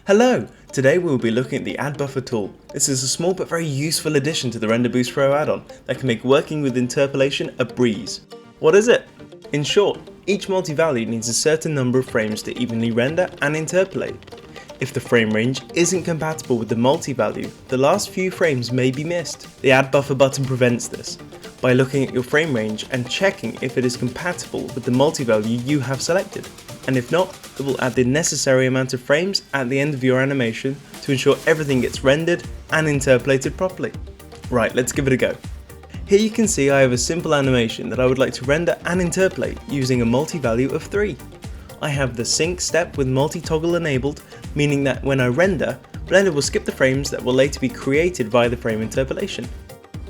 Hello! Today we will be looking at the Add Buffer tool. This is a small but very useful addition to the RenderBoost Pro add-on that can make working with interpolation a breeze. What is it? In short, each multi-value needs a certain number of frames to evenly render and interpolate. If the frame range isn't compatible with the multi-value, the last few frames may be missed. The Add Buffer button prevents this by looking at your frame range and checking if it is compatible with the multi-value you have selected. And if not, it will add the necessary amount of frames at the end of your animation to ensure everything gets rendered and interpolated properly. Right, let's give it a go. Here you can see I have a simple animation that I would like to render and interpolate using a multi-value of 3. I have the sync step with multi-toggle enabled, meaning that when I render, Blender will skip the frames that will later be created via the frame interpolation.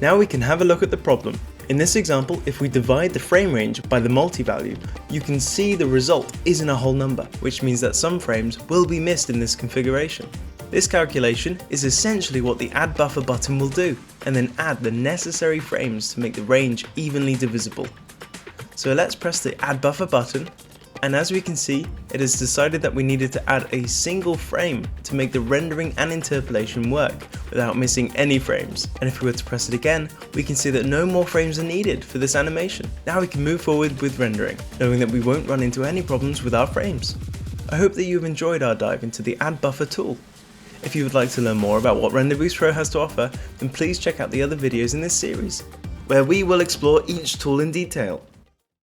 Now we can have a look at the problem. In this example, if we divide the frame range by the multi-value, you can see the result isn't a whole number, which means that some frames will be missed in this configuration. This calculation is essentially what the Add Buffer button will do, and then add the necessary frames to make the range evenly divisible. So let's press the Add Buffer button, and as we can see, it has decided that we needed to add a single frame to make the rendering and interpolation work without missing any frames. And if we were to press it again, we can see that no more frames are needed for this animation. Now we can move forward with rendering, knowing that we won't run into any problems with our frames. I hope that you've enjoyed our dive into the Add Buffer tool. If you would like to learn more about what RenderBoost Pro has to offer, then please check out the other videos in this series, where we will explore each tool in detail.